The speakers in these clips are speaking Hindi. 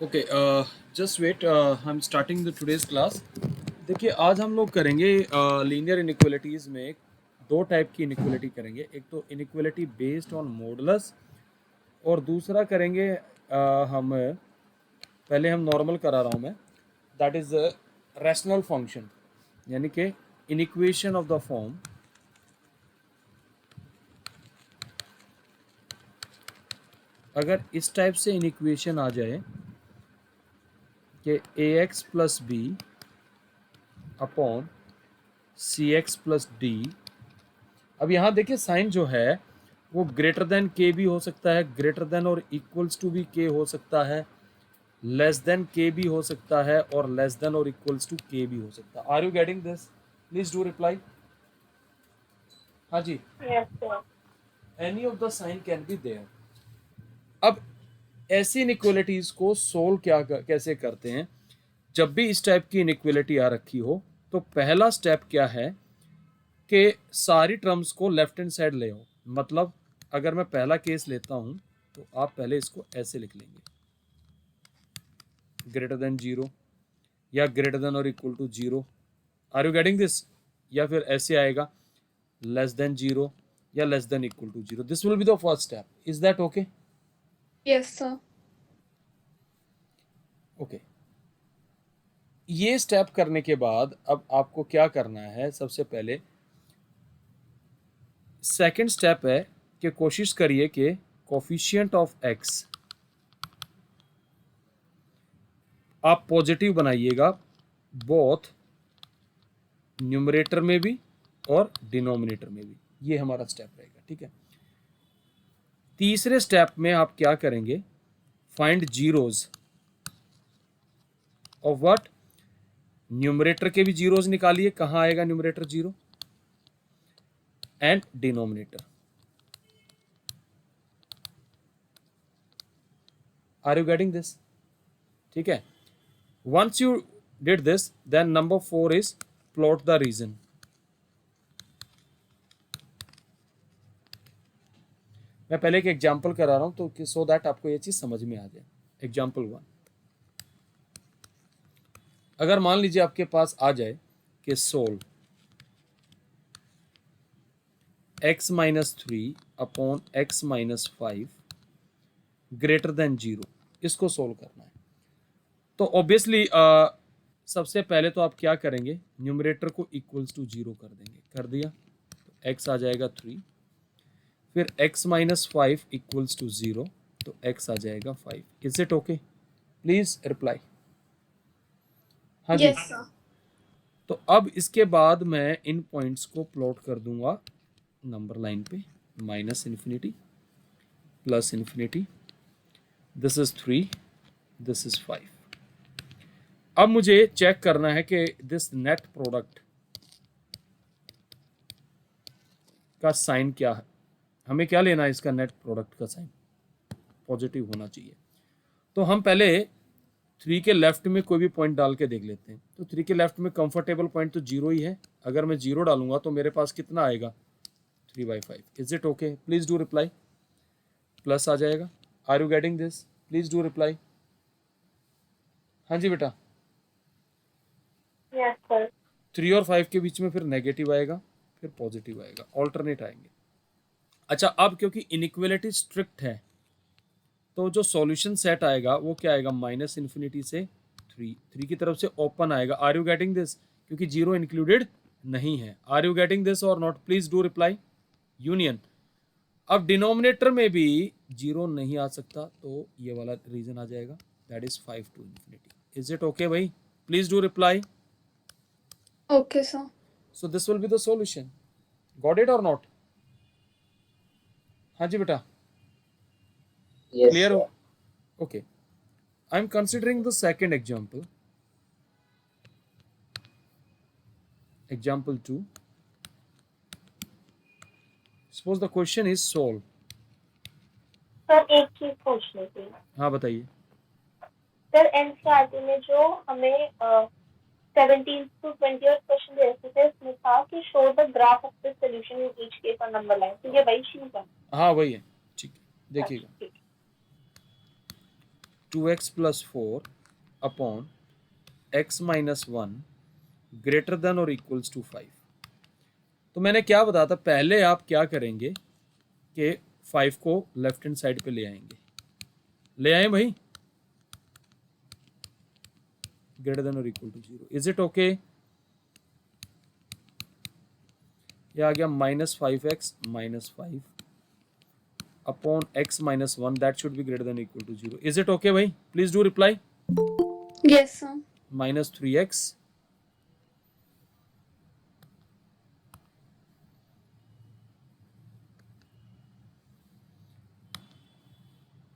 Okay, just wait, I am starting the today's class. देखिए, आज हम लोग करेंगे लीनियर इनइक्वालिटीज़ में दो टाइप की इनइक्वालिटी करेंगे। एक तो इनइक्वालिटी बेस्ड ऑन मॉडुलस, और दूसरा करेंगे हम पहले हम नॉर्मल करा रहा हूँ मैं, दैट इज़ रैशनल फंक्शन, यानी कि इनइक्वेशन ऑफ द फॉर्म। अगर इस टाइप से इनइक्वेशन आ जाए कि ए एक्स प्लस बी अपॉन सी एक्स प्लस डी। अब यहाँ देखिए, साइन जो है वो ग्रेटर देन के भी हो सकता है, ग्रेटर देन और इक्वल्स टू भी के हो सकता है, लेस देन के भी हो सकता है, और लेस देन और इक्वल्स टू के भी हो सकता है। Are you getting this? Please do reply. हाँ जी, Yes, sir. Any of the sign can be there. अब ऐसी इनइक्वालिटीज को सोल्व कैसे करते हैं? जब भी इस टाइप की इनइक्वालिटी आ रखी हो तो पहला स्टेप क्या है कि सारी टर्म्स को लेफ्ट हैंड साइड ले आओ। मतलब अगर मैं पहला केस लेता हूं तो आप पहले इसको ऐसे लिख लेंगे, ग्रेटर देन जीरो या ग्रेटर देन और equal to zero. Are you getting this? या फिर ऐसे आएगा, लेस देन जीरो या less than equal to zero. This will be the first step. Is that okay? Yes, sir. Okay, ये स्टेप करने के बाद अब आपको क्या करना है? सबसे पहले सेकंड स्टेप है कि कोशिश करिए कि कोफिशिएंट ऑफ एक्स आप पॉजिटिव बनाइएगा, बोथ न्यूमरेटर में भी और डिनोमिनेटर में भी। ये हमारा स्टेप रहेगा, ठीक है। तीसरे स्टेप में आप क्या करेंगे? Find zeros of what? Numerator के भी जीरोज निकालिए। कहां आएगा numerator zero? And denominator. Are you getting this? ठीक है। Once you did this, then number 4 is plot the region. मैं पहले एक एग्जाम्पल करा रहा हूं तो सो दैट आपको ये चीज समझ में आ जाए। एग्जाम्पल 1, अगर मान लीजिए आपके पास आ जाए कि solve x minus three upon x minus five greater than zero, इसको सोल्व करना है। तो ऑब्वियसली सबसे पहले तो आप क्या करेंगे? न्यूमरेटर को इक्वल्स टू जीरो कर देंगे। कर दिया तो x आ जाएगा थ्री, फिर x minus five equals to zero, तो x आ जाएगा five. Is it okay? Please reply. हाँ जी। Yes, sir. तो अब इसके बाद मैं इन पॉइंट्स को प्लॉट कर दूंगा नंबर लाइन पे। Minus infinity, plus infinity, this is three, this is five. अब मुझे चेक करना है कि दिस नेट प्रोडक्ट का साइन क्या है। हमें क्या लेना है? इसका नेट प्रोडक्ट का साइन पॉजिटिव होना चाहिए। तो हम पहले थ्री के लेफ्ट में कोई भी पॉइंट डाल के देख लेते हैं। तो थ्री के लेफ्ट में कंफर्टेबल पॉइंट तो जीरो ही है। अगर मैं जीरो डालूंगा तो मेरे पास कितना आएगा? 3/5। Is it okay? Please do reply. Plus आ जाएगा। Are you getting this? Please do reply. हाँ जी बेटा। Yes, sir. 3 और 5 के बीच में फिर नेगेटिव आएगा, फिर पॉजिटिव आएगा, ऑल्टरनेट आएंगे। अच्छा, अब क्योंकि इनइक्वालिटी स्ट्रिक्ट है तो जो सॉल्यूशन सेट आएगा वो क्या आएगा? माइनस इन्फिनिटी से थ्री, थ्री की तरफ से ओपन आएगा। Are you getting this? क्योंकि जीरो इंक्लूडेड नहीं है। आर यू गेटिंग दिस और not? Please do reply. Union. अब डिनोमिनेटर में भी जीरो नहीं आ सकता तो ये वाला रीजन आ जाएगा, that is 5 to infinity. Is it okay भाई? Please do reply. Okay, sir. So this will be the solution. Got it और नॉट? हाँ जी बेटा, Yes, क्लियर sir. हो? Okay, I am considering the second example, example 2। Suppose the question is solve. Sir एक चीज पूछनी थी। हाँ बताइए। सर एनसीईआरटी में जो हमें 17 to 20 और क्वेश्चन दे रखे थे उसमें था कि show the graph of the solution in each case on number line, तो ये वही चीज है? हाँ वही है, ठीक है, देखिएगा। अच्छा, ठीक 2x plus 4 upon x minus 1 greater than और इक्वल्स टू 5। तो मैंने क्या बताया था, पहले आप क्या करेंगे कि 5 को लेफ्ट हैंड साइड पे ले आएंगे। ले आए भाई, ग्रेटर देन और equal to 0। Is it okay? ये आ गया -5x minus 5 upon x minus 1, that should be greater than equal to 0। Is it okay भाई? Please do reply. Yes, sir. -3x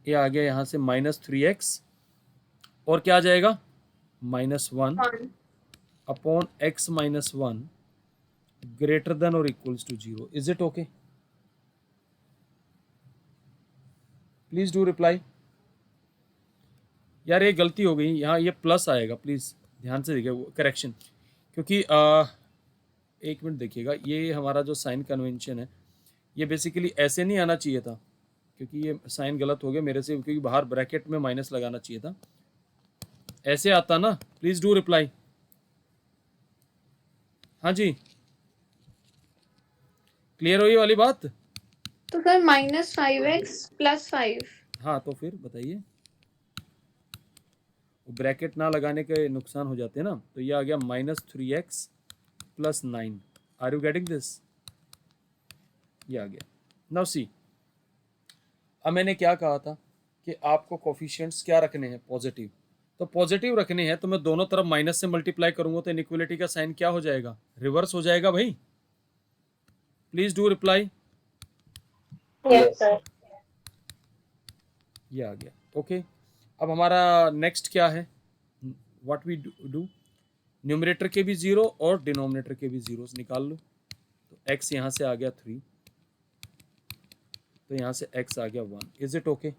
ये आ गया यहाँ से -3x और क्या आ जाएगा -1 1. Upon x minus 1 greater than और equals to 0। Is it okay? Please do reply. यार ये गलती हो गई, यहाँ ये प्लस आएगा, प्लीज ध्यान से देखिए करेक्शन, क्योंकि एक मिनट देखिएगा, ये हमारा जो साइन कन्वेंशन है ये बेसिकली ऐसे नहीं आना चाहिए था, क्योंकि ये साइन गलत हो गया मेरे से, क्योंकि बाहर ब्रैकेट में माइनस लगाना चाहिए था, ऐसे आता ना। Please do reply. हाँ जी, क्लियर हुई वाली बात? तो सर -5x प्लस 5. हाँ तो फिर बताइए, ब्रैकेट ना लगाने के नुकसान हो जाते हैं ना। तो ये आ गया -3x plus 9। Are you getting this? ये आ गया। नाउ सी, अब मैंने क्या कहा था कि आपको कोफिशिएंट्स क्या रखने हैं, पॉजिटिव। तो पॉजिटिव रखने हैं तो मैं दोनों तरफ माइनस से मल्टीप्लाई करूंगा तो इनइक्वलिटी का साइन क्या हो जाएगा, रिवर्स हो जाएगा भाई। Please do reply. Yes, sir. ये आ गया, ओके। अब हमारा नेक्स्ट क्या है, व्हाट वी डू, न्यूमरेटर के भी 0 और डिनोमिनेटर के भी 0 निकाल लो। तो x यहाँ से आ गया 3, तो यहाँ से x आ गया 1। Is it okay?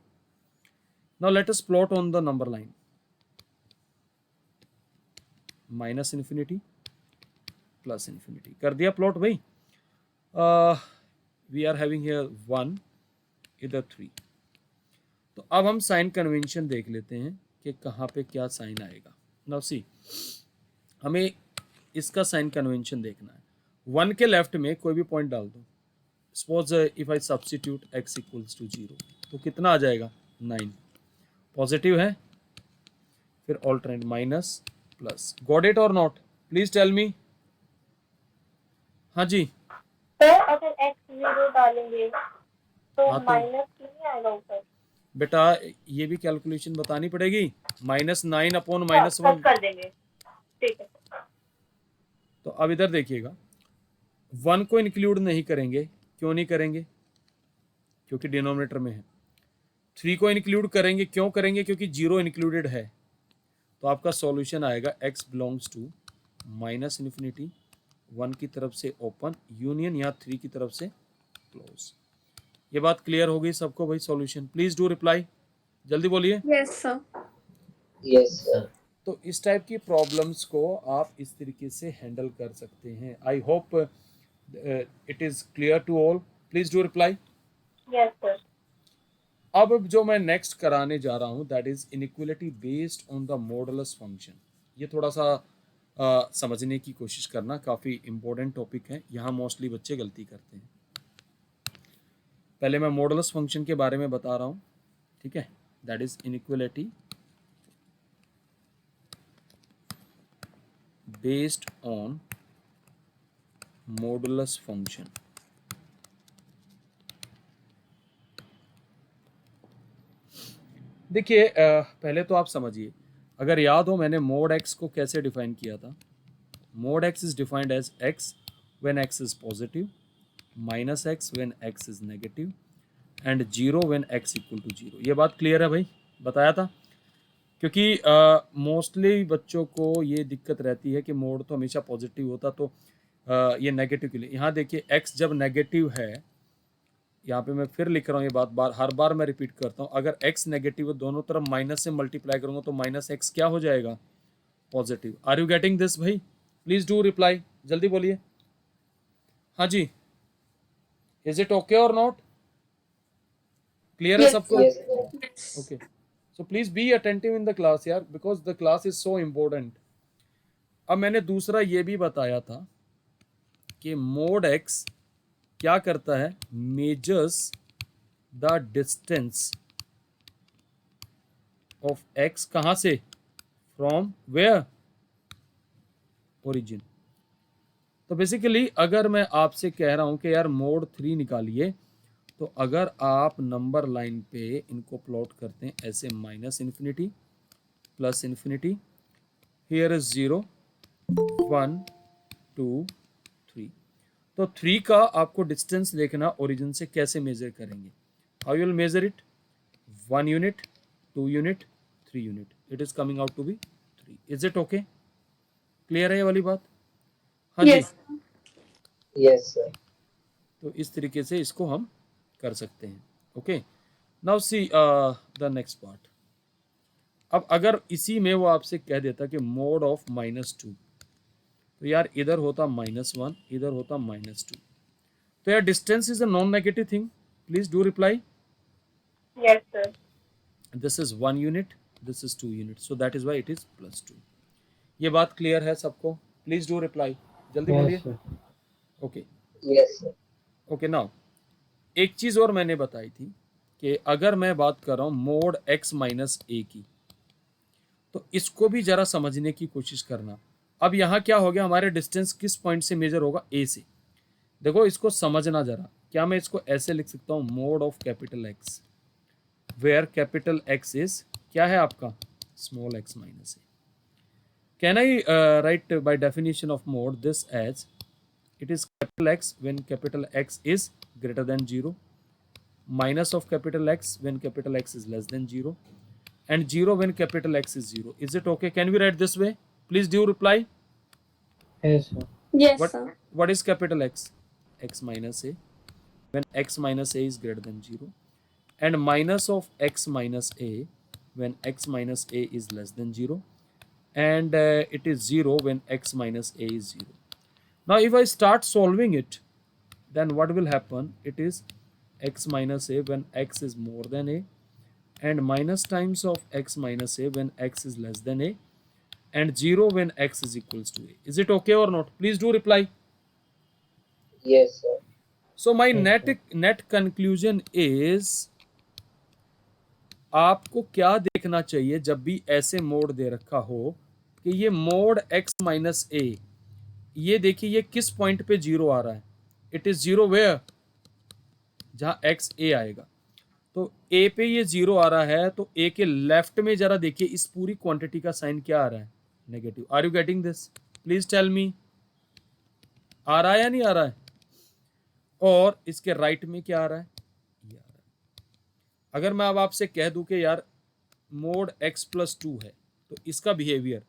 Now let us plot on the number line, -∞ +∞। कर दिया प्लॉट भाई। वी आर हैविंग हियर 1, इधर 3। तो अब हम साइन कन्वेंशन देख लेते हैं कि कहाँ पे क्या साइन आएगा। नाउ सी, हमें इसका साइन कन्वेंशन देखना है। 1 के लेफ्ट में कोई भी पॉइंट डाल दो। Suppose if I substitute x equals to 0, तो कितना आ जाएगा 9। पॉजिटिव है, फिर alternate minus plus. Got it और नॉट? Please tell me. हाँ जी, सर अगर x 0 डालेंगे तो हाँ तो माइनस नहीं आएगा ऊपर? बेटा ये भी कैलकुलेशन बतानी पड़ेगी। -9 अपॉन हाँ, -1। कर देंगे, ठीक है। तो अब इधर देखिएगा, 1 को इंक्लूड नहीं करेंगे। क्यों नहीं करेंगे? क्योंकि डिनोमिनेटर में है। 3 को इंक्लूड करेंगे। क्यों करेंगे? क्योंकि 0 इंक्लूडेड है। तो आपका सॉल्यूशन आएगा x बिलोंग्स टू -∞, 1 की तरफ से ओपन यूनियन या 3 की तरफ से क्लोज। ये बात क्लियर हो गई सबको भाई? सॉल्यूशन प्लीज डू रिप्लाई, जल्दी बोलिए। Yes, sir. Yes, sir. तो इस टाइप की प्रॉब्लम्स को आप इस तरीके से हैंडल कर सकते हैं। I hope it is clear to all. Please do reply. Yes sir. अब जो मैं नेक्स्ट कराने जा रहा हूं that is inequality based on the modulus function. ये थोड़ा सा समझने की कोशिश करना, काफ़ी इंपॉर्टेंट टॉपिक है। यहाँ मोस्टली बच्चे गलती करते हैं। पहले मैं मॉडुलस फंक्शन के बारे में बता रहा हूँ, ठीक है? That is inequality based on modulus function. देखिए पहले तो आप समझिए, अगर याद हो मैंने मोड एक्स को कैसे डिफाइन किया था। Mod x is defined as x when x is positive, minus x when x is negative and 0 when x equal to 0। ये बात क्लियर है भाई? बताया था। क्योंकि मोस्टली बच्चों को ये दिक्कत रहती है कि मोड तो हमेशा पॉजिटिव होता, तो ये नेगेटिव के लिए। यहाँ देखिए एक्स जब नेगेटिव है, यहाँ पे मैं फिर लिख रहा हूँ ये बात, हर बार मैं रिपीट करता हूँ, अगर x नेगेटिव है दोनों तरफ माइनस से मल्टीप्लाई करूंगा तो माइनस एक्स क्या हो जाएगा, positive. Are you getting this भाई? प्लीज डू रिप्लाई, जल्दी बोलिए। हाँ जी, इज इट ओके और नॉट? क्लियर है Yes, सबको? Yes, sir. Yes. Okay. So please be attentive in the class यार, because the class is so important. अब मैंने दूसरा ये भी बताया था कि मोड एक्स क्या करता है, measures the distance of x, कहां से, फ्रॉम वेयर, ओरिजिन। तो बेसिकली अगर मैं आपसे कह रहा हूं कि यार मोड 3 निकालिए, तो अगर आप नंबर लाइन पे इनको प्लॉट करते हैं ऐसे, minus infinity, plus infinity, here is 0 1 2 3। तो 3 का आपको डिस्टेंस देखना ओरिजिन से, कैसे मेजर करेंगे, how you will measure it, 1 unit, 2 unit, 3 unit, it is coming out to be 3। Is it okay, clear है ये वाली बात? हाँ जी। Yes. Yes, sir. तो इस तरीके से इसको हम कर सकते हैं। Okay, now see the next part. अब अगर इसी में वो आपसे कह देता कि मोड ऑफ -2, तो यार इधर होता -1, इधर होता -2, तो यार distance is a non negative thing, please do reply. Yes, sir. This is 1 unit, this is 2 unit, so that is why it is +2। ये बात क्लियर है सबको? प्लीज डू रिप्लाई, जल्दी बोलिए। Yes, sir. Okay Yes, sir. Okay. Now एक चीज और मैंने बताई थी कि अगर मैं बात कर रहा हूं मोड x -a की, तो इसको भी जरा समझने की कोशिश करना। अब यहाँ क्या हो गया, हमारे डिस्टेंस किस पॉइंट से मेजर होगा, a से। देखो इसको समझना जरा, क्या मैं इसको ऐसे लिख सकता हूँ, mod of capital X, where capital X is क्या है आपका, small x -a। Can I write by definition of mod this as, it is capital X when capital X is greater than 0, minus of capital X when capital X is less than 0, and 0 when capital X is 0. Is it okay? Can we write this way? Please do reply. Yes, sir. Yes, What sir. what is capital X? X minus a when X minus a is greater than 0, and minus of X minus a when X minus a is less than 0, and it is 0 when X minus a is 0. Now if I start solving it, then what will happen, it is x minus a when x is more than a, and minus times of x minus a when x is less than a, and 0 when x is equals to a. Is it okay or not? Please do reply. Yes, sir. So my Yes, sir. net conclusion is, आपको क्या देखना चाहिए जब भी ऐसे मोड दे रखा हो कि ये मोड x माइनस a, ये देखिए ये किस पॉइंट पे 0 आ रहा है, इट इज 0 वेयर, जहां x a आएगा। तो a पे ये 0 आ रहा है, तो a के लेफ्ट में जरा देखिए इस पूरी क्वांटिटी का साइन क्या आ रहा है, negative. Are you getting this? Please tell me, आ रहा है या नहीं आ रहा है? और इसके राइट में क्या आ रहा है, ये आ रहा है। अगर मैं अब आपसे कह दूं कि यार मोड x+2 है, तो इसका बिहेवियर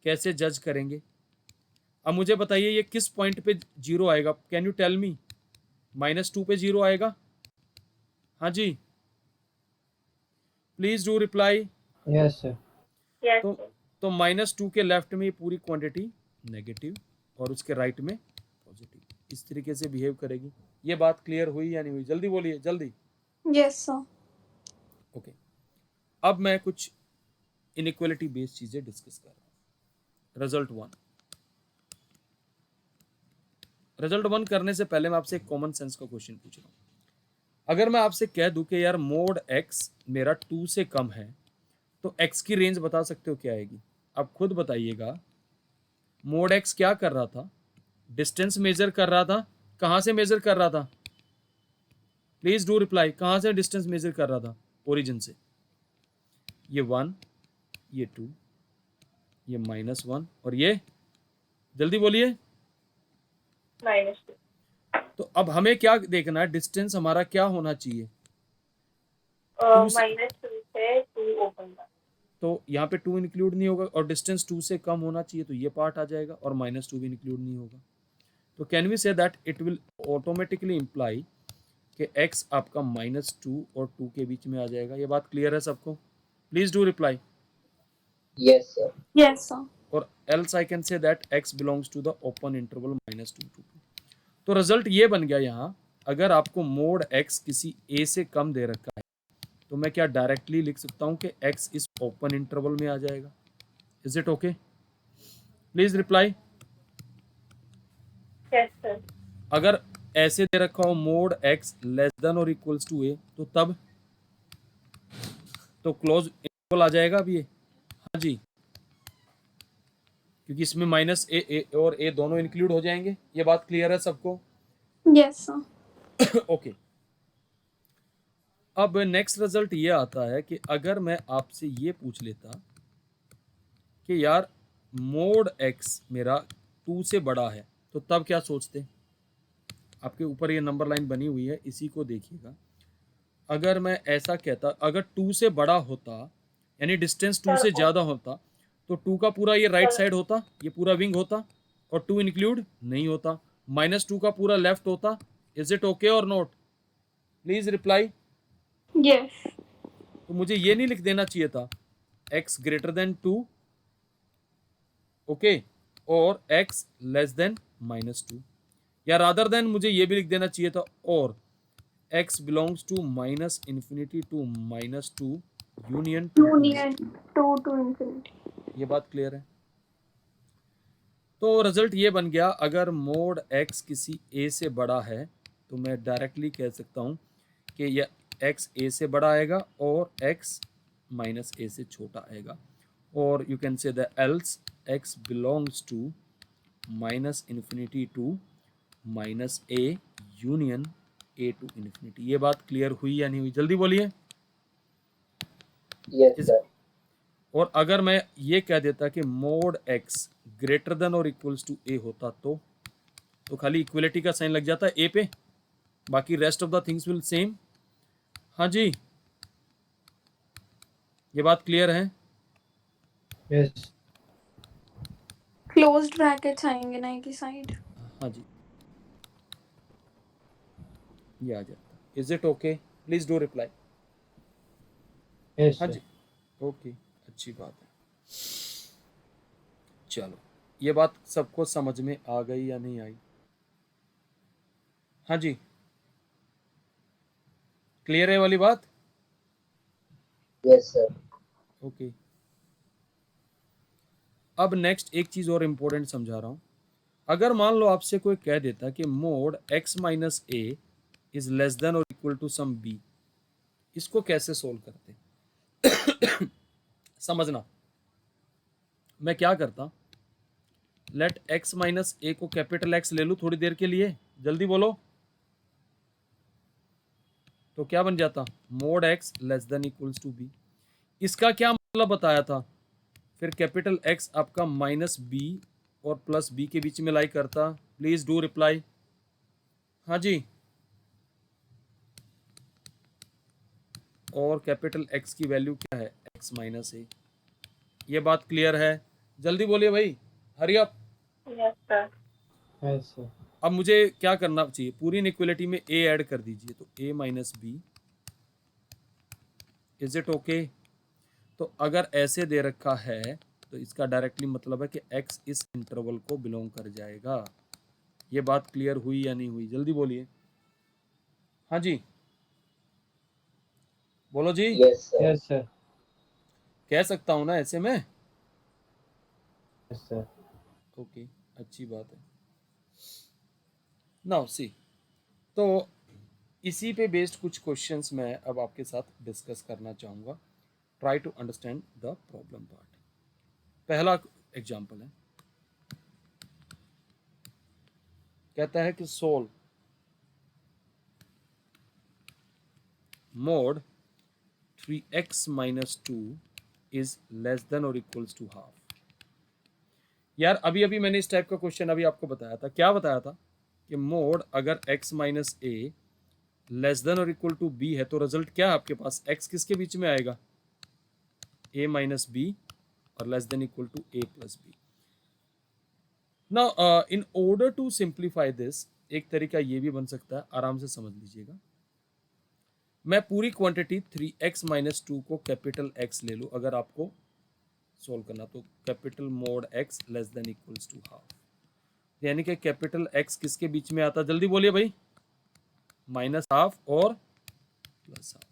कैसे जज करेंगे? अब मुझे बताइए ये किस पॉइंट पे 0 आएगा, कैन यू टेल मी? -2 पे 0 आएगा? हाँ जी, please do reply. Yes, sir. Yes, तो sir. तो -2 के लेफ्ट में ये पूरी क्वांटिटी नेगेटिव और उसके राइट में पॉजिटिव, इस तरीके से बिहेव करेगी। ये बात क्लियर हुई या नहीं हुई? जल्दी बोलिए, जल्दी। Yes, sir. ओके, अब मैं कुछ इनइक्वालिटी बेस्ड चीजें डिस्कस कर रहा हूँ। रिजल्ट वन करने से पहले मैं आपसे एक कॉमन सेंस का क्वेश्चन पूछ रहा हूँ। अगर मैं आपसे कह दूं कि यार मोड x मेरा 2 से कम है, तो x की रेंज बता सकते हो क्या आएगी? आप खुद बताइएगा। मोड x क्या कर रहा था, डिस्टेंस मेजर कर रहा था, कहां से मेजर कर रहा था? प्लीज डू रिप्लाई, कहां से डिस्टेंस मेजर कर रहा था? ओरिजिन से। ये 1, ये 2, ये -1, और ये जल्दी बोलिए। -2. तो अब हमें क्या देखना है, डिस्टेंस हमारा क्या होना चाहिए? -2 से 2 ओपन था. तो यहाँ पे 2 इंक्लूड नहीं होगा, और डिस्टेंस 2 से कम होना चाहिए, तो ये पार्ट आ जाएगा, और -2 भी इंक्लूड नहीं होगा। तो can we say that it will automatically imply कि x आपका -2 और 2 के बीच में आ जाएगा। ये बात क्लियर है सबको? Please do reply. Yes, sir. Yes, sir. और else I can say that x belongs to the open interval -2 to 2। तो रिजल्ट ये बन गया यहाँ, अगर आपको मोड x किसी a से कम दे रखा है, तो मैं क्या डायरेक्टली लिख सकता हूं कि x इस ओपन इंटरवल में आ जाएगा? Is it okay? Please reply. Yes, sir. अगर ऐसे दे रखा हो मोड x लेस देन और इक्वल्स टू a, तो तब तो क्लोज इंटरवल आ जाएगा अब ये। हाँ जी, क्योंकि इसमें माइनस ए और ए दोनों इंक्लूड हो जाएंगे। ये बात क्लियर है सबको? Yes, sir. ओके। अब नेक्स्ट रिजल्ट ये आता है कि अगर मैं आपसे ये पूछ लेता कि यार मोड x मेरा 2 से बड़ा है, तो तब क्या सोचते? आपके ऊपर ये नंबर लाइन बनी हुई है, इसी को देखिएगा। अगर मैं ऐसा कहता, अगर 2 से बड़ा होता यानी डिस्टेंस 2 से ज़्यादा होता, तो 2 का पूरा ये राइट साइड होता, ये पूरा विंग होता, और 2 इंक्लूड नहीं होता। -2 का पूरा लेफ्ट होता। इज इट ओके और नॉट? Please reply. Yes. तो मुझे ये नहीं लिख देना चाहिए था x ग्रेटर देन 2, ओके, और x लेस देन -2, या रादर देन मुझे ये भी लिख देना चाहिए था और x belongs to -infinity to -2 union 2 Union 2 to infinity. ये बात क्लियर है? तो रिजल्ट ये बन गया, अगर मोड x किसी a से बड़ा है तो मैं डायरेक्टली कह सकता हूँ कि यह x a से बड़ा आएगा और x -a से छोटा आएगा, और you can say the else x belongs to -infinity to -a union a to infinity. ये बात क्लियर हुई या नहीं हुई? जल्दी बोलिए। Yes, sir. और अगर मैं ये कह देता कि मोड x ग्रेटर देन और इक्वल्स टू a होता, तो खाली इक्वलिटी का साइन लग जाता है a पे, बाकी rest of the things will same. हाँ जी, ये बात क्लियर है? Yes. Closed brackets आएंगे ना एक ही साइड। हाँ जी, ये आ जाता। Is it okay? Please do reply. Yes, हाँ sir. जी, ओके, अच्छी बात है। चलो, ये बात सबको समझ में आ गई या नहीं आई? हाँ जी, क्लियर है वाली बात? Yes, sir. ओके। अब नेक्स्ट एक चीज और इम्पोर्टेंट समझा रहा हूं। अगर मान लो आपसे कोई कह देता कि mode x minus A is less than और इक्वल टू सम b, इसको कैसे सोल्व करते? समझना, मैं क्या करता, लेट x माइनस ए को कैपिटल x ले लूं थोड़ी देर के लिए, जल्दी बोलो। तो क्या बन जाता? Mod x less than equals to b। इसका क्या मतलब बताया था? फिर कैपिटल x आपका -b और +b के बीच में लाई करता। Please do reply. हाँ जी, और कैपिटल x की वैल्यू क्या है? x माइनस ए। ये बात क्लियर है? जल्दी बोलिए भाई, hurry up. Yes, sir. Yes, sir. अब मुझे क्या करना चाहिए? पूरी इनइक्वालिटी में a ऐड कर दीजिए, तो a minus b. Is it okay? तो अगर ऐसे दे रखा है तो इसका डायरेक्टली मतलब है कि x इस इंटरवल को बिलोंग कर जाएगा। ये बात क्लियर हुई या नहीं हुई? जल्दी बोलिए। हाँ जी, बोलो जी। Yes, sir. Yes, sir. कह सकता हूं ना ऐसे में? Yes, sir. ओके, अच्छी बात है। नाउ सी, तो इसी पे बेस्ड कुछ क्वेश्चंस मैं अब आपके साथ डिस्कस करना चाहूँगा। Try to understand the problem part. पहला एग्जांपल है, कहता है कि solve mod 3x minus 2 is less than और इक्वल्स टू हाफ। यार अभी अभी मैंने इस टाइप का क्वेश्चन अभी आपको बताया था। क्या बताया था? कि मोड अगर x माइनस ए लेस देन और इक्वल टू b है, तो रिजल्ट क्या है आपके पास? x किसके बीच में आएगा? a माइनस बी और less than equal to a plus b. Now in order to simplify this, एक तरीका ये भी बन सकता है, आराम से समझ लीजिएगा। मैं पूरी क्वांटिटी 3x माइनस 2 को कैपिटल x ले लूँ अगर आपको सोल्व करना, तो capital mod x less than equals to half, यानी कि कैपिटल x किसके बीच में आता? जल्दी बोलिए भाई। -हाफ और +हाफ।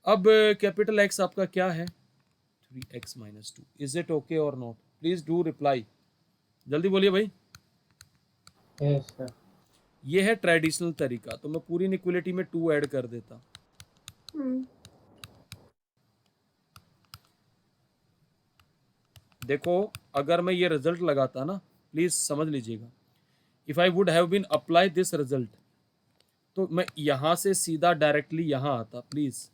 अब कैपिटल एक्स आपका क्या है? 3x minus 2। Is it okay और नॉट? प्लीज डू रिप्लाई, जल्दी बोलिए भाई। Yes, sir. ये है ट्रेडिशनल तरीका, तो मैं पूरी इनइक्वालिटी में 2 ऐड कर देता। देखो अगर मैं ये रिजल्ट लगाता ना, प्लीज समझ लीजिएगा, if I would have been apply this result, तो मैं यहां से सीधा डायरेक्टली यहां आता प्लीज,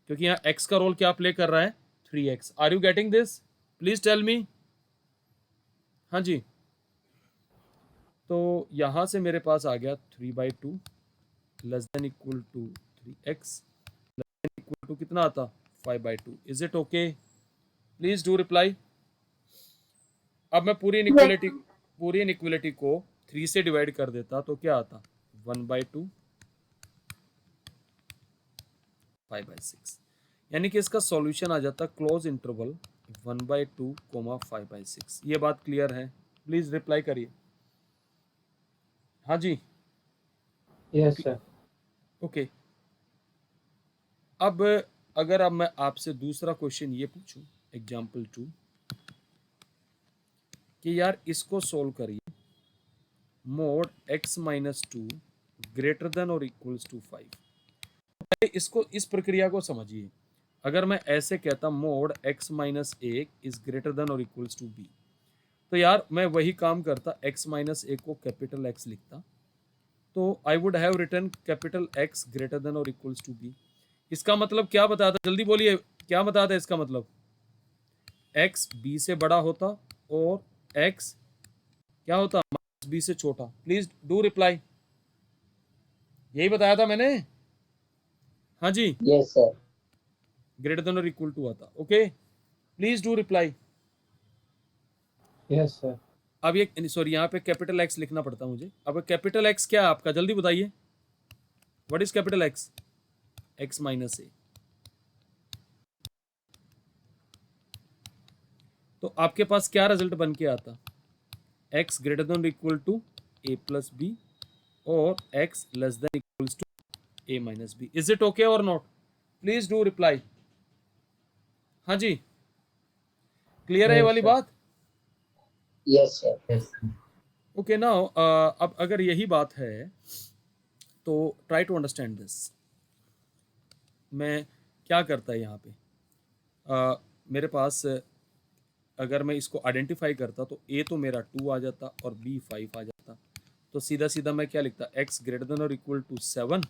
क्योंकि यहाँ x का रोल क्या प्ले कर रहा है? 3x। Are you getting this? Please tell me. हाँ जी, तो यहां से मेरे पास आ गया 3/2 less than equal to 3x less than equal to कितना आता? 5/2। Is it okay? Please do reply. अब मैं पूरी इनइक्वालिटी को 3 से डिवाइड कर देता तो क्या आता? 1/2 5/6, यानी कि इसका सॉल्यूशन आ जाता क्लोज इंटरवल 1/2 5/6। ये बात क्लियर है? प्लीज रिप्लाई करिए। हाँ जी, Yes, sir. ओके। अब अगर अब मैं आपसे दूसरा क्वेश्चन ये पूछूं, एग्जाम्पल 2, कि यार इसको सोल्व करिए, mode x minus 2 greater than और इक्वल्स टू 5। इसको, इस प्रक्रिया को समझिए। अगर मैं ऐसे कहता mode x minus 1 is greater than और इक्वल्स टू b, तो यार मैं वही काम करता, x माइनस 1 को कैपिटल x लिखता, तो I would have written capital x greater than और इक्वल्स टू b। इसका मतलब क्या बताता? जल्दी बोलिए, क्या बताता है इसका मतलब? x b से बड़ा होता और x क्या होता? माइनस b से छोटा। Please do reply. यही बताया था मैंने। हाँ जी, Yes, sir. ग्रेटर देन और इक्वल टू आता। Okay, please do reply. Yes, sir. अब ये सॉरी, यहाँ पे कैपिटल एक्स लिखना पड़ता मुझे। अब कैपिटल एक्स क्या है आपका? जल्दी बताइए, what is capital x? X minus a. तो आपके पास क्या रिजल्ट बन के आता? X greater than equal to a plus b or x less than equals to a minus b. Is it okay और नॉट? Please do reply. हाँ जी, क्लियर है ये Yes, वाली sir. बात? Yes, sir. Yes. Okay now, अब अगर यही बात है तो ट्राई टू अंडरस्टैंड दिस। मैं क्या करता है यहाँ पे, मेरे पास अगर मैं इसको आइडेंटिफाई करता तो a तो मेरा 2 आ जाता और b 5 आ जाता। तो सीधा सीधा मैं क्या लिखता? x ग्रेटर देन और इक्वल टू 7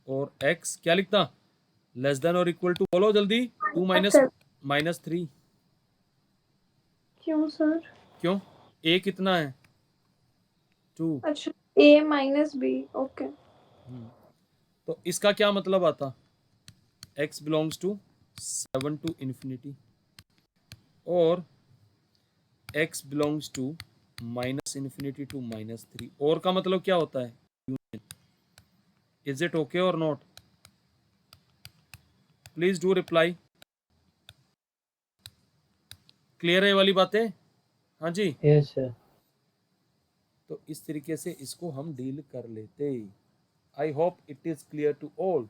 और x क्या लिखता? लेस देन और इक्वल टू, बोलो जल्दी, 2 माइनस 3। क्यों सर? क्यों? a कितना है? 2। अच्छा, a माइनस b। ओके। तो इसका क्या मतलब आता? x belongs to 7 to infinity और x belongs to minus infinity to -3। और का मतलब क्या होता है? यूनियन। इज इट ओके और not? Please do reply. Clear है ये वाली बातें? हाँ जी, Yes, sir. तो इस तरीके से इसको हम डील कर लेते। I hope it is clear to all.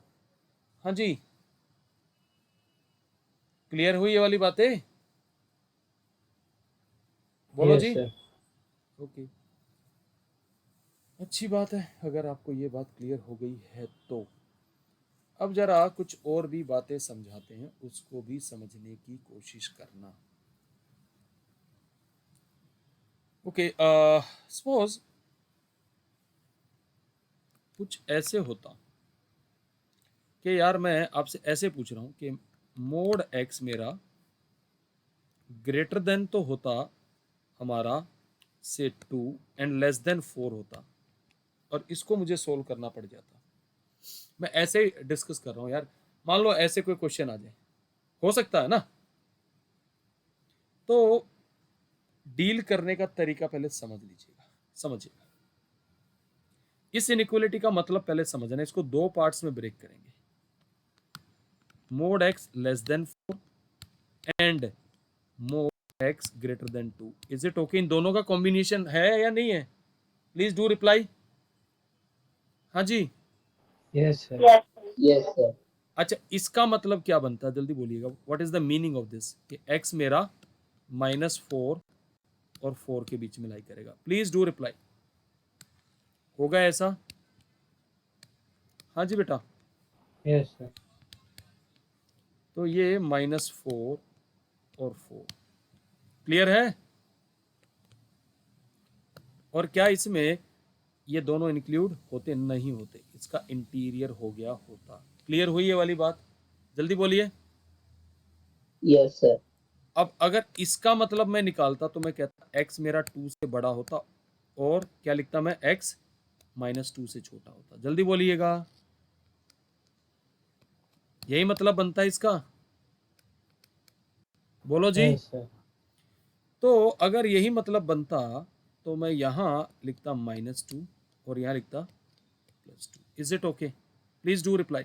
हाँ जी, क्लियर हुई ये वाली बातें? बोलो Yes, जी। sir. ओके, अच्छी बात है अगर आपको ये बात क्लियर हो गई है तो। अब जरा कुछ और भी बातें समझाते हैं, उसको भी समझने की कोशिश करना। ओके, सपोज कुछ ऐसे होता कि यार मैं आपसे ऐसे पूछ रहा हूं कि मोड एक्स मेरा ग्रेटर देन तो होता हमारा से 2 एंड लेस देन 4 होता, और इसको मुझे सोल्व करना पड़ जाता। मैं ऐसे ही डिस्कस कर रहा हूं यार, मान लो ऐसे कोई क्वेश्चन आ जाए, हो सकता है ना। तो डील करने का तरीका पहले समझ लीजिएगा, समझिएगा। इस इनइक्वालिटी का मतलब पहले समझना, इसको 2 पार्ट्स में ब्रेक करेंगे। Mod x less than 4 and mod x greater than 2। Is it okay? इन दोनों का कॉम्बिनेशन है या नहीं है? Please do reply. हाँ जी, Yes, sir. Yes. Yes, sir. अच्छा, इसका मतलब क्या बनता है, जल्दी बोलिएगा, what is the meaning of this, कि x मेरा -4 और 4 के बीच में लाई करेगा। Please do reply. होगा ऐसा? हाँ जी बेटा। Yes, sir. तो ये -4 और 4 क्लियर है? और क्या इसमें ये दोनों इंक्लूड होते? नहीं होते, इसका इंटीरियर हो गया होता। क्लियर हुई ये वाली बात? जल्दी बोलिए। Yes, sir. अब अगर इसका मतलब मैं निकालता तो मैं कहता x मेरा 2 से बड़ा होता, और क्या लिखता मैं, x -2 से छोटा होता। जल्दी बोलिएगा। यही मतलब बनता है इसका? बोलो जी। Yes, sir. तो अगर यही मतलब बनता तो मैं यहाँ लिखता -2 और यहाँ लिखता +2। Is it okay? Please do reply.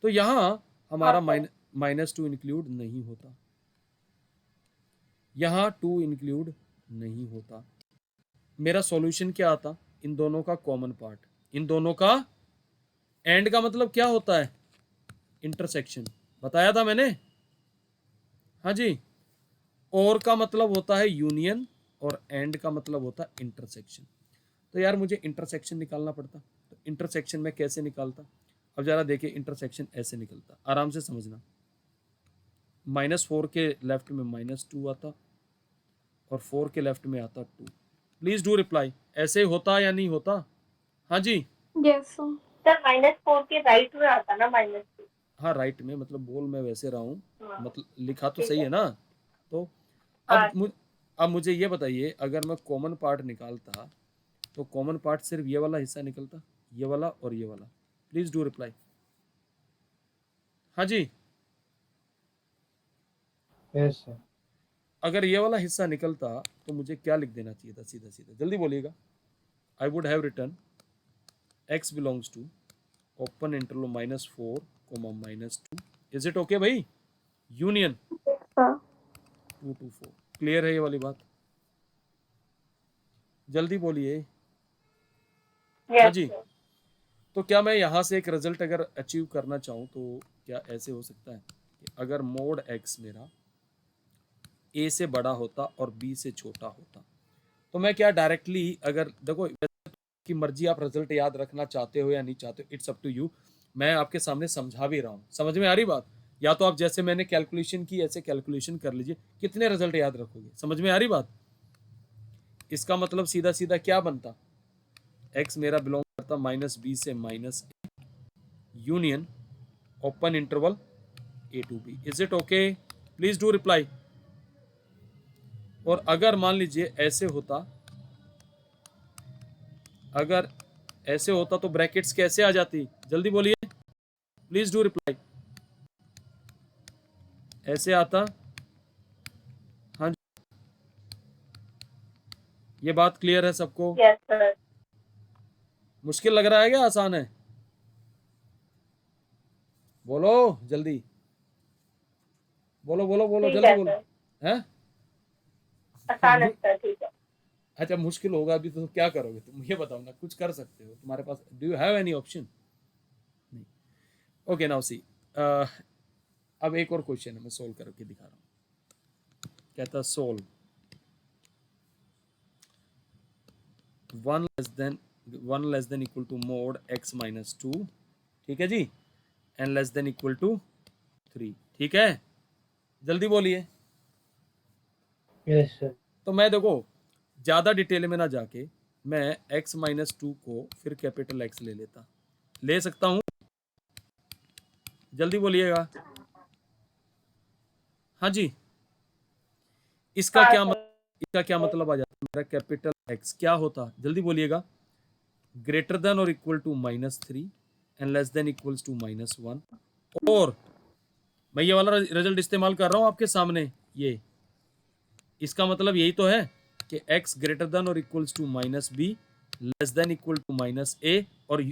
तो यहाँ हमारा हाँ, sir. -2 इंक्लूड नहीं होता, यहाँ 2 इंक्लूड नहीं होता। मेरा सॉल्यूशन क्या आता? इन दोनों का कॉमन पार्ट, इन दोनों का। एंड का मतलब क्या होता है? इंटरसेक्शन, बताया था मैंने। हाँ जी। और का मतलब होता है यूनियन, और एंड का मतलब होता है इंटरसेक्शन। तो यार मुझे इंटरसेक्शन निकालना पड़ता, तो इंटरसेक्शन में कैसे निकालता? अब जरा देखिए, इंटरसेक्शन ऐसे निकलता, आराम से समझना। -4 के लेफ्ट में -2 आता, और 4 के लेफ्ट में आता 2। Please do reply. ऐसे होता या नहीं होता? हाँ जी। Yes, sir. सर -4 के राइट में आता ना -2। हाँ, राइट में, मतलब बोल मैं वैसे रहा हूँ, हाँ, मतलब लिखा तो ठीक सही है। है ना? तो अब हाँ, अब मुझे ये बताइए, अगर मैं कॉमन पार्ट निकालता तो कॉमन पार्ट सिर्फ ये वाला हिस्सा निकलता, ये वाला और ये वाला। Please do reply. हाँ जी। Yes, sir. अगर ये वाला हिस्सा निकलता तो मुझे क्या लिख देना चाहिए था? सीधा सीधा जल्दी बोलिएगा। I would have written x belongs to open interval -4 -2। Is it okay भाई? Union Sir. 2 to 4। क्लियर है ये वाली बात? जल्दी बोलिए। हाँ यस जी। सर। तो क्या मैं यहाँ से एक रिजल्ट अगर अचीव करना चाहूँ तो क्या ऐसे हो सकता है कि अगर मोड x मेरा a से बड़ा होता और b से छोटा होता, तो मैं क्या डायरेक्टली, अगर देखो वैसे तो की मर्जी, आप रिजल्ट याद रखना चाहते हो या नहीं चाहते हो, इट्स अप टू यू। मैं आपके सामने समझा भी रहा हूँ, समझ में आ रही बात? या तो आप जैसे मैंने कैलकुलेशन की ऐसे कैलकुलेशन कर लीजिए, कितने रिजल्ट याद रखोगे? समझ में आ रही बात? इसका मतलब सीधा सीधा क्या बनता, x मेरा बिलोंग करता -b से -a union open interval a to b। Is it okay? Please do reply. और अगर मान लीजिए ऐसे होता, अगर ऐसे होता तो ब्रैकेट्स कैसे आ जाती? जल्दी बोलिए। Please do reply. ऐसे आता। हाँ जी। ये बात क्लियर है सबको? Yes sir. मुश्किल लग रहा है क्या आसान है? बोलो जल्दी, बोलो बोलो बोलो, ठीक जल्दी है बोलो। सर। हैं? आसान है सर, ठीक है। अच्छा, मुश्किल होगा अभी तो क्या करोगे तुम, ये बताओ ना। कुछ कर सकते हो, तुम्हारे पास do you have any option? नहीं। ओके नाउ सी, अब एक और क्वेश्चन है, मैं सोल्व करके दिखा रहा हूँ। कहता solve 1 equal to mod x -2, ठीक है जी, and less than equal to 3, ठीक है? जल्दी बोलिए। Yes, sir. तो मैं देखो ज़्यादा डिटेल में ना जाके मैं x -2 को फिर कैपिटल X ले लेता, ले सकता हूँ? जल्दी बोलिएगा। हाँ जी। इसका हाँ क्या सर। इसका क्या मतलब आ जाता है? मेरा कैपिटल X क्या होता? जल्दी बोलिएगा। ग्रेटर देन और equal to -3 and less than equals to -1। और मैं ये वाला रिजल्ट इस्तेमाल कर रहा हूँ आपके सामने, ये इसका मतलब यही तो है कि x ग्रेटर देन और equals to -b less than equal to -a, और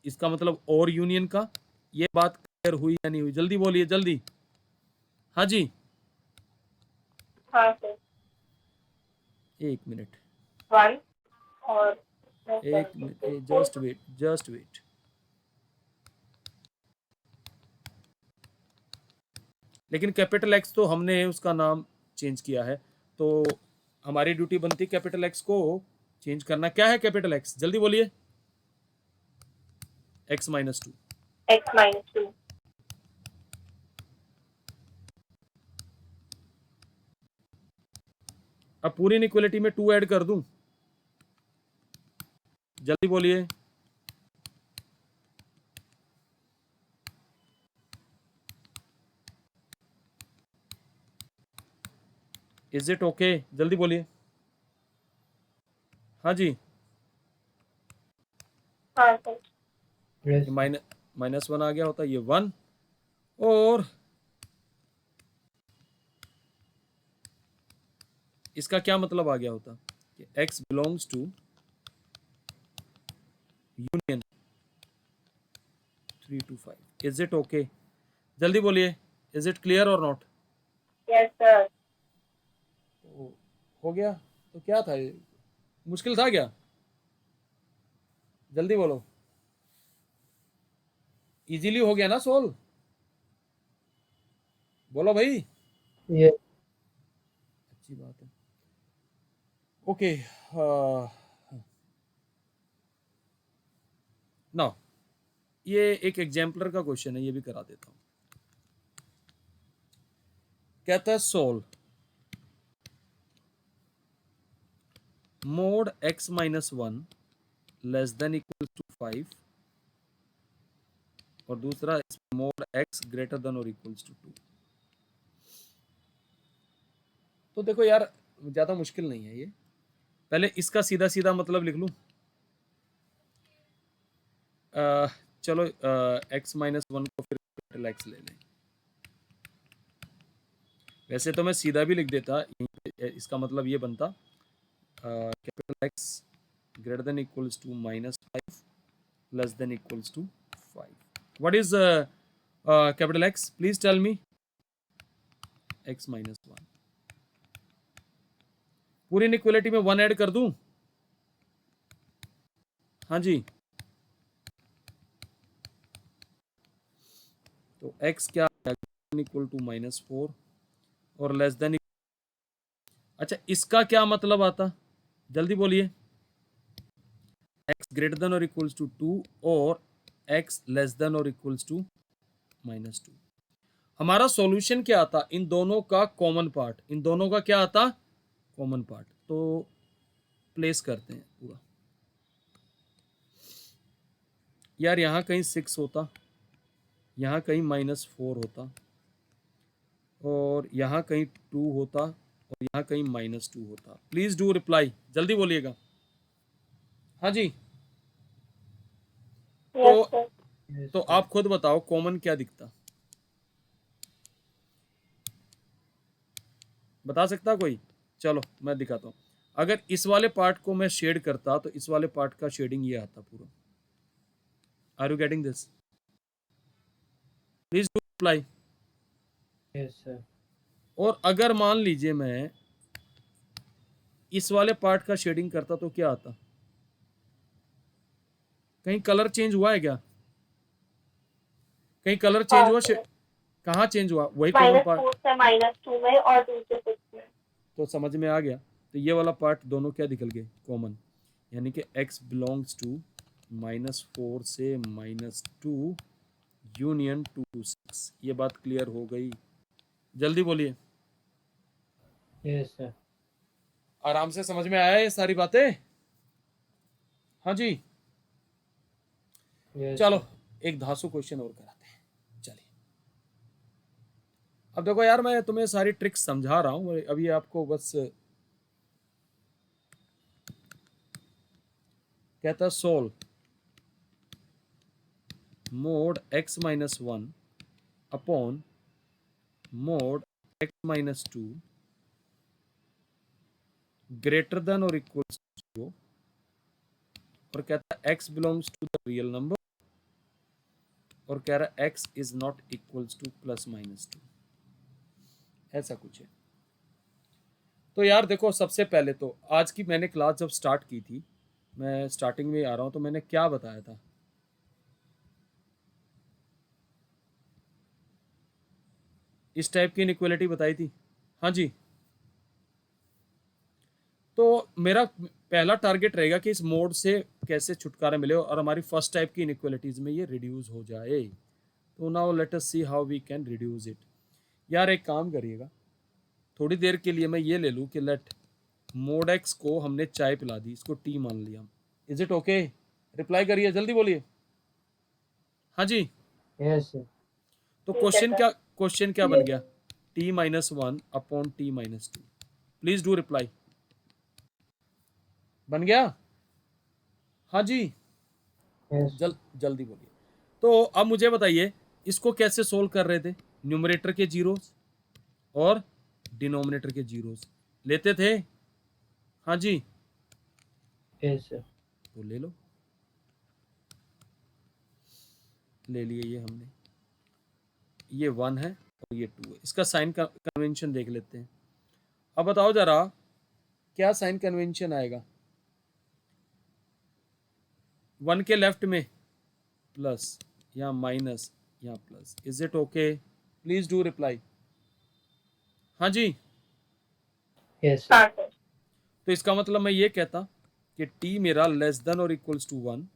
इसका मतलब और यूनियन का। ये बात क्लियर हुई या नहीं हुई? जल्दी बोलिए जल्दी। हाँ जी। हाँ सर। एक मिनट, 1 और एक minute, just wait just wait. लेकिन कैपिटल एक्स तो हमने उसका नाम चेंज किया है, तो हमारी ड्यूटी बनती है कैपिटल एक्स को चेंज करना। क्या है कैपिटल एक्स, जल्दी बोलिए। x minus 2। x minus 2. अब पूरी इनइक्वालिटी में 2 ऐड कर दूं, जल्दी बोलिए। इज इट ओके, जल्दी बोलिए। हाँ जी, हाँ सर. Yes. ये -1 आ गया होता, ये 1, और इसका क्या मतलब आ गया होता कि x belongs to union 3 to 5। Is it okay, जल्दी बोलिए। इज इट क्लियर और नॉट? Yes sir. तो हो गया। तो क्या था ये, मुश्किल था क्या? जल्दी बोलो। इजीली हो गया ना सोल्व? बोलो भाई। Yes. अच्छी बात है। ओके, ना ये एक एग्जाम्पलर का क्वेश्चन है, ये भी करा देता हूं। कहता है solve mod x minus 1 less than equal to 5, और दूसरा मोड x ग्रेटर देन और इक्वल्स टू 2। तो देखो यार, ज्यादा मुश्किल नहीं है ये। पहले इसका सीधा सीधा मतलब लिख लूं। चलो x माइनस 1 को फिर कैपिटल x ले लें। वैसे तो मैं सीधा भी लिख देता, इसका मतलब ये बनता capital x greater than equals to -5 less than equals to 5। What is capital x, please tell me. x minus 1, पूरी इनइक्वालिटी में 1 ऐड कर दूं? हाँ जी, तो x क्या इक्वल टू -4 और लेस देन। अच्छा, इसका क्या मतलब आता, जल्दी बोलिए। x ग्रेटर देन और इक्वल्स टू 2 और x लेस देन और इक्वल्स टू -2। हमारा सॉल्यूशन क्या आता, इन दोनों का कॉमन पार्ट, इन दोनों का क्या आता, कॉमन पार्ट। तो प्लेस करते हैं पूरा। यार यहाँ कहीं 6 होता, यहाँ कहीं -4 होता, और यहाँ कहीं 2 होता, और यहाँ कहीं -2 होता। प्लीज डू रिप्लाई, जल्दी बोलिएगा। हाँ जी, Yes तो sir. Yes. तो sir. आप खुद बताओ कॉमन क्या दिखता, बता सकता कोई? चलो मैं दिखाता हूँ। अगर इस वाले पार्ट को मैं शेड करता तो इस वाले पार्ट का शेडिंग ये आता पूरा। Are you getting this? Please do reply. Yes sir. और अगर मान लीजिए मैं इस वाले पार्ट का शेडिंग करता तो क्या आता? कहीं कलर चेंज हुआ है क्या? कहीं कलर चेंज हाँ हुआ? सर. कहाँ चेंज हुआ? वही कॉमन पार्ट। -4 से -2 में और दूसरे 6 में. तो समझ में आ गया। तो ये वाला पार्ट दोनों क्या निकल गए, कॉमन। यानी कि x बिलोंग्स टू -4 से -2 यूनियन 2 to 6। ये बात क्लियर हो गई, जल्दी बोलिए। Yes sir. आराम से समझ में आया ये सारी बातें? हाँ जी, Yes. चलो sir. एक धांसू क्वेश्चन और कराते हैं। चलिए, अब देखो यार, मैं तुम्हें सारी ट्रिक्स समझा रहा हूँ, अभी आपको बस कहता solve mod x minus 1 upon mod x minus 2 greater than और इक्वल टू 0, और कहता है x belongs to the real number, और कह रहा है x is not equals to +-2। ऐसा कुछ है। तो यार देखो, सबसे पहले तो आज की मैंने क्लास जब स्टार्ट की थी, मैं स्टार्टिंग में आ रहा हूं, तो मैंने क्या बताया था? इस टाइप की इनइक्वालिटी बताई थी। हाँ जी, तो मेरा पहला टारगेट रहेगा कि इस मोड से कैसे छुटकारा मिले और हमारी फर्स्ट टाइप की इनइक्वालिटीज में ये रिड्यूस हो जाए। तो now let us see how we can reduce it. यार एक काम करिएगा, थोड़ी देर के लिए मैं ये ले लूँ कि लेट मोड एक्स को हमने चाय पिला दी, इसको टी मान लिया। Is it okay? रिप्लाई करिए, जल्दी बोलिए। हाँ जी, Yes, sir. तो ठीक है सर। क्वेश्चन क्या बन गया? T minus one upon T minus two. Please do reply. बन गया? हाँ जी, Yes. जल्दी बोलिए। तो अब मुझे बताइए इसको कैसे सोल्व कर रहे थे? न्यूमरेटर के जीरोस और डिनोमिनेटर के जीरोस लेते थे। हाँ जी, Yes, sir. तो ले लो, ले लिए ये हमने। ये 1 है और ये 2 है। इसका साइन का कन्वेंशन देख लेते हैं। अब बताओ जरा क्या साइन कन्वेंशन आएगा? 1 के लेफ्ट में प्लस या माइनस या plus. Is it okay? Please do reply. हाँ जी, Yes, sir. हाँ सर। तो इसका मतलब मैं ये कहता कि t मेरा लेस देन और इक्वल्स टू 1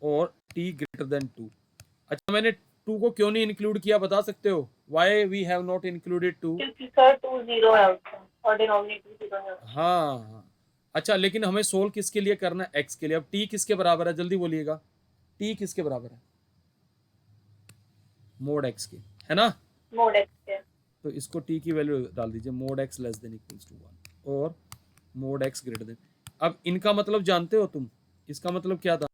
और t ग्रेटर देन 2। अच्छा, मैंने 2 को क्यों नहीं इंक्लूड किया बता सकते हो? Why we have not included 2? क्योंकि सर 2 0 है उसका और डिनोमिनेटर 0 है। हाँ हाँ, अच्छा, लेकिन हमें सोल्व किसके लिए करना है? x के लिए। अब t किसके बराबर है? जल्दी बोलिएगा, t किसके बराबर है? मोड x के, है ना? मोड एक्स के। तो इसको t की वैल्यू डाल दीजिए, mod x less than equals to 1 और मोड x ग्रेटर देन। अब इनका मतलब जानते हो तुम? इसका मतलब क्या था?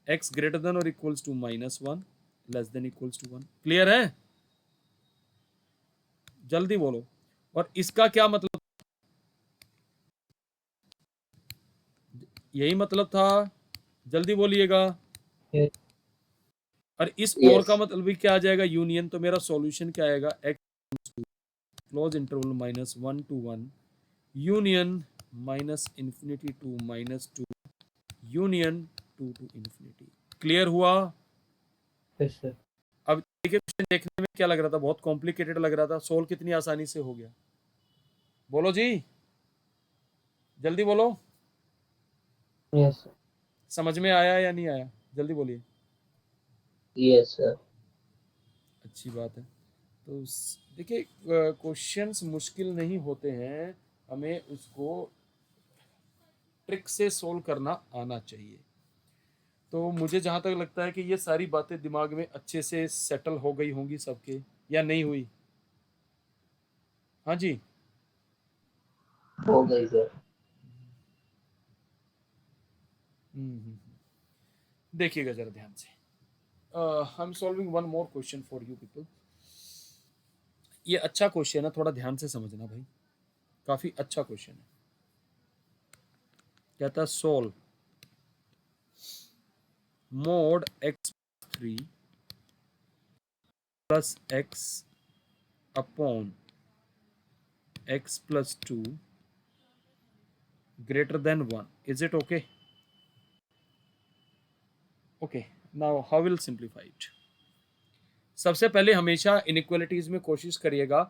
x ग्रेटर देन और equals to -1 less than equals to 1। Clear है? जल्दी बोलो। और इसका क्या मतलब? यही मतलब था, जल्दी बोलिएगा। Yes. और इस और Yes. का मतलब भी क्या आ जाएगा? यूनियन। तो मेरा सॉल्यूशन क्या आएगा? x close interval -1 to 1 union -infinity to -2 union 2 to infinity। Clear हुआ? Yes, sir. अब देखिए, क्वेश्चन देखने में क्या लग रहा था? बहुत कॉम्प्लिकेटेड लग रहा था, सोल्व कितनी आसानी से हो गया। बोलो जी, जल्दी बोलो। Yes, sir. समझ में आया या नहीं आया? जल्दी बोलिए। Yes, sir. अच्छी बात है। तो देखिए, क्वेश्चंस मुश्किल नहीं होते हैं, हमें उसको ट्रिक से सोल्व करना आना चाहिए। तो मुझे जहाँ तक लगता है कि ये सारी बातें दिमाग में अच्छे से सेटल हो गई होंगी सबके, या नहीं हुई? हाँ जी, हो गई सर। देखिएगा जरा ध्यान से। I am solving one more question for you people. ये अच्छा क्वेश्चन है, थोड़ा ध्यान से समझना भाई, काफी अच्छा क्वेश्चन है। कहता है solve mode x3 plus x upon x plus 2 greater than 1। is it okay? okay, now how will simplify it? सबसे पहले हमेशा इनइक्वालिटीज में कोशिश करिएगा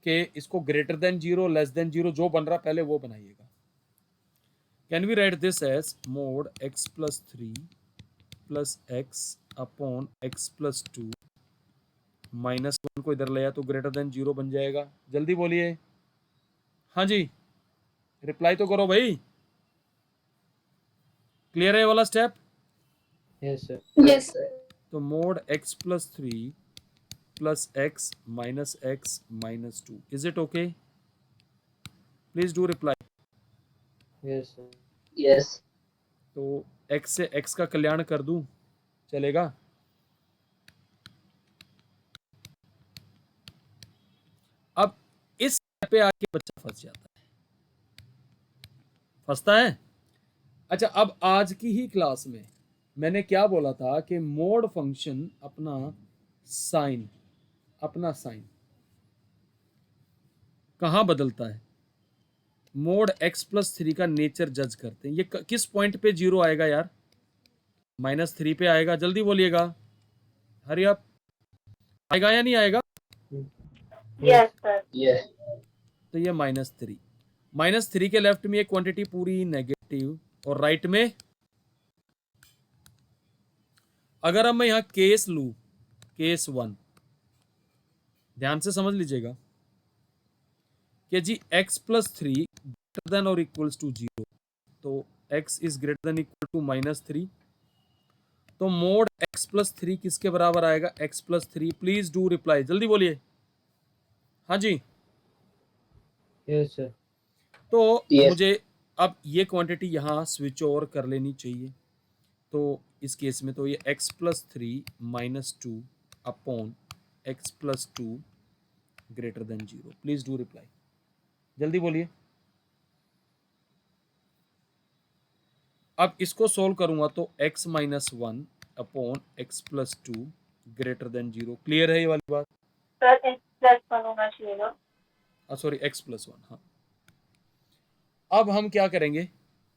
कि इसको ग्रेटर देन 0 लेस देन 0 जो बन रहा पहले वो बनाइएगा। Can we write this as mod x plus 3 plus x upon x plus 2 -1 को इधर ले आया तो ग्रेटर देन 0 बन जाएगा। जल्दी बोलिए। हाँ जी, रिप्लाई तो करो भाई। क्लियर है ये वाला step? Yes, sir. Yes. sir. तो mode x plus 3 plus x minus x minus 2। Is it okay? Please do reply. Yes, sir. Yes. तो x से x का कल्याण कर दूं, चलेगा? अब इस पे आके बच्चा फंस जाता है, फंसता है। अच्छा, अब आज की ही क्लास में मैंने क्या बोला था कि मोड फंक्शन अपना साइन कहां बदलता है? मोड x प्लस 3 का नेचर जज करते हैं। ये किस पॉइंट पे 0 आएगा यार? -3 पे आएगा। जल्दी बोलिएगा, हरी अप। आएगा या नहीं आएगा? Yes, sir. Yes. तो ये -3, -3 के लेफ्ट में ये क्वांटिटी पूरी नेगेटिव, और राइट में अगर अब मैं यहाँ केस लू, केस 1, ध्यान से समझ लीजिएगा कि जी x+3 ग्रेटर देन और इक्वल्स टू 0, तो x is greater than equal to -3, तो मोड x+3 किसके बराबर आएगा? x+3, प्लीज डू रिप्लाई, जल्दी बोलिए। हाँ जी, Yes, sir. तो Yes. मुझे अब ये क्वांटिटी यहाँ स्विच ओवर कर लेनी चाहिए, तो इस केस में तो ये x+3 -2 upon x+2 greater than 0, please do reply, जल्दी बोलिए। अब इसको सोल्व करूंगा तो x -1 upon x+2 greater than 0, clear है ये वाली बात? सर x+1 होना चाहिए ना? सॉरी x+1, हाँ। अब हम क्या करेंगे,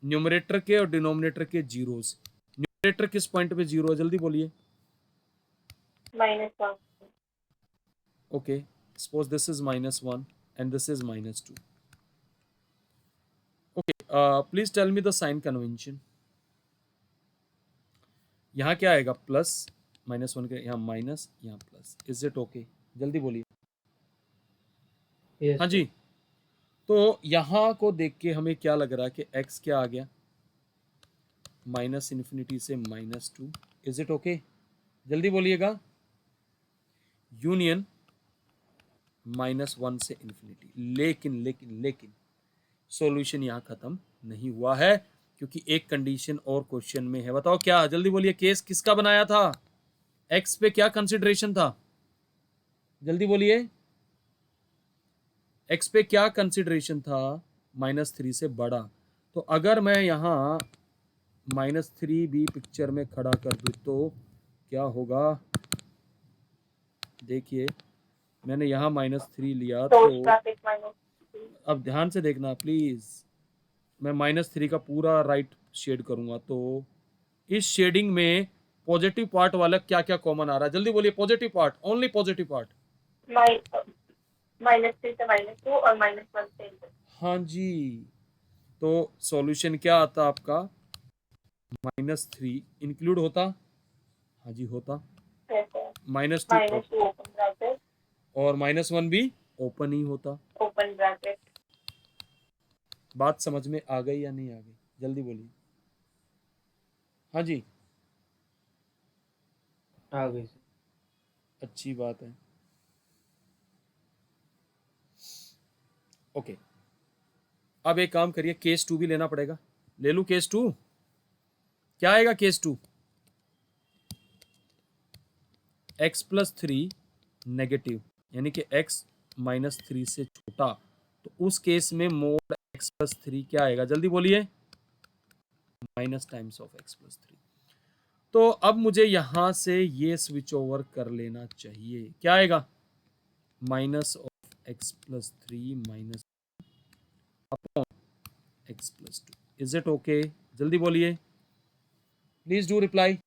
न्यूमरेटर के और डिनोमिनेटर के जीरोस, न्यूमरेटर किस पॉइंट पे जीरो है, जल्दी बोलिए। -1. Okay, suppose this is -1 and this is -2। Okay, please tell me the sign convention. यहाँ क्या आएगा? प्लस, -1 के यहाँ माइनस, यहाँ प्लस, इज इट ओके? जल्दी बोलिए। Yes, हाँ sir. जी, तो यहाँ को देख के हमें क्या लग रहा है कि x क्या आ गया? -∞ से -2, इज इट ओके? जल्दी बोलिएगा। यूनियन -1 से इन्फिनिटी, लेकिन लेकिन लेकिन सॉल्यूशन यहाँ खत्म नहीं हुआ है, क्योंकि एक कंडीशन और क्वेश्चन में है। बताओ क्या? जल्दी बोलिए। केस किसका बनाया था? x पे क्या कंसिडरेशन था? जल्दी बोलिए। x पे क्या कंसिडरेशन था? -3 से बड़ा। तो अगर मैं यहाँ -3 भी पिक्चर में खड़ा कर दूँ तो क्या होगा? देखिए, मैंने यहाँ -3 लिया Source तो bracket -3. अब ध्यान से देखना प्लीज, मैं -3 का पूरा राइट शेड करूंगा तो इस शेडिंग में पॉजिटिव पार्ट वाला क्या क्या कॉमन आ रहा है? जल्दी बोलिए। Positive part, only positive part. -3 से -2 और -1 से 2. हाँ जी, तो सॉल्यूशन क्या आता आपका? -3 इंक्लूड होता? हाँ जी होता। Yes, sir. -2 -2 open bracket, और -1 भी ओपन ही होता। open bracket. बात समझ में आ गई या नहीं आ गई? जल्दी बोलिए। हाँ जी, आ गई sir. अच्छी बात है। ओके, अब एक काम करिए, केस 2 भी लेना पड़ेगा। ले लूं केस 2? क्या आएगा केस 2? x+3 नेगेटिव, यानी कि x -3 से छोटा, तो उस केस में मोड x+3 क्या आएगा? जल्दी बोलिए। Minus times of x+3। तो अब मुझे यहां से ये स्विच ओवर कर लेना चाहिए। क्या आएगा? Minus of x+3 minus upon x+2, is it okay? जल्दी बोलिए, please do reply,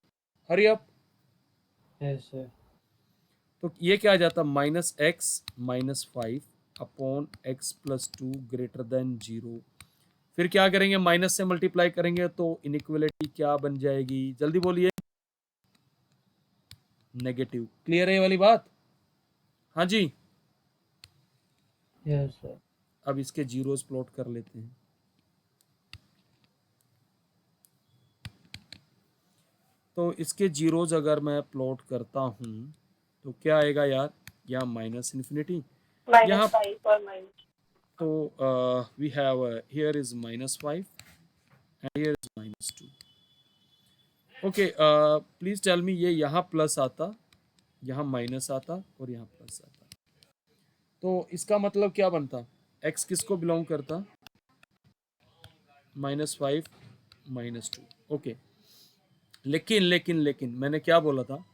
hurry up. Yes, sir. तो ये क्या आ जाता? -x -5 upon x+2 greater than 0। फिर क्या करेंगे? माइनस से मल्टीप्लाई करेंगे तो इनइक्वालिटी क्या बन जाएगी? जल्दी बोलिए। नेगेटिव। क्लियर है ये वाली बात? हाँ जी, Yes, sir. अब इसके जीरोस प्लॉट कर लेते हैं। तो इसके जीरोस अगर मैं प्लॉट करता हूं तो क्या आएगा यार? या -∞, यहाँ -5 और -2. तो we have here is -5 and here is -2। Okay, please tell me, ये यहाँ प्लस आता, यहाँ माइनस आता और यहाँ प्लस आता, तो इसका मतलब क्या बनता? x किसको बिलोंग करता? -5 -2। ओके, लेकिन लेकिन लेकिन मैंने क्या बोला था?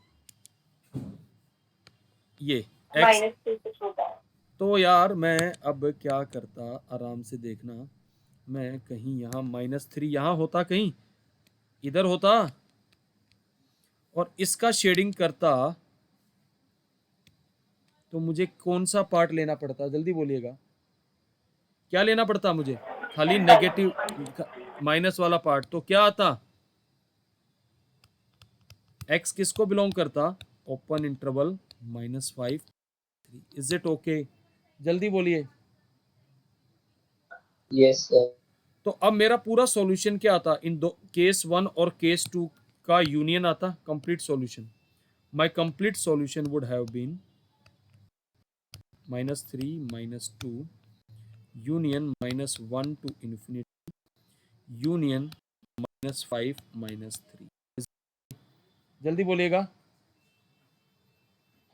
ये x, -3 से छोटा है. तो यार मैं अब क्या करता, आराम से देखना, मैं कहीं यहाँ -3 यहाँ होता, कहीं इधर होता, और इसका शेडिंग करता तो मुझे कौन सा पार्ट लेना पड़ता, जल्दी बोलिएगा, क्या लेना पड़ता मुझे? खाली नेगेटिव माइनस वाला पार्ट। तो क्या आता? x किसको बिलोंग करता? Open interval -5 3। Is it okay? जल्दी बोलिए। Yes, sir. तो अब मेरा पूरा सॉल्यूशन क्या आता? इन दो केस 1 और केस 2 का यूनियन आता, complete solution. My complete solution would have been -3 -2 union -1 to infinity union -5 -3। जल्दी बोलिएगा।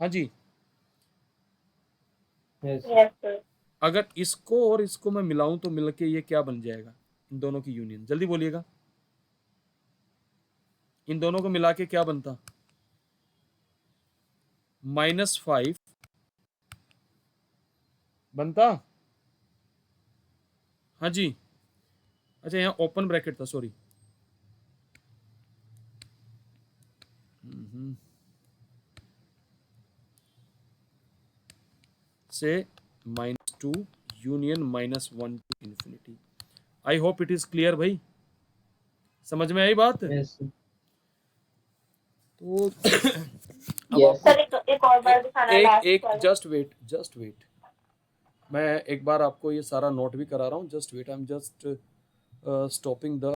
हाँ जी। Yes, sir. Yes, sir. अगर इसको और इसको मैं मिलाऊं तो मिलके ये क्या बन जाएगा? इन दोनों की यूनियन। जल्दी बोलिएगा, इन दोनों को मिला के क्या बनता? -5 बनता। हाँ जी। अच्छा, यहाँ ओपन ब्रैकेट था, सॉरी। से -2 union -1 to infinity। I hope it is clear भाई, समझ में आई बात? Yes, sir. तो अब Yes. आपको सर एक और बार दिखाना एक लास्ट एक वाला। जस्ट वेट, मैं एक बार आपको ये सारा नोट भी करा रहा हूँ। Just wait, I am just stopping the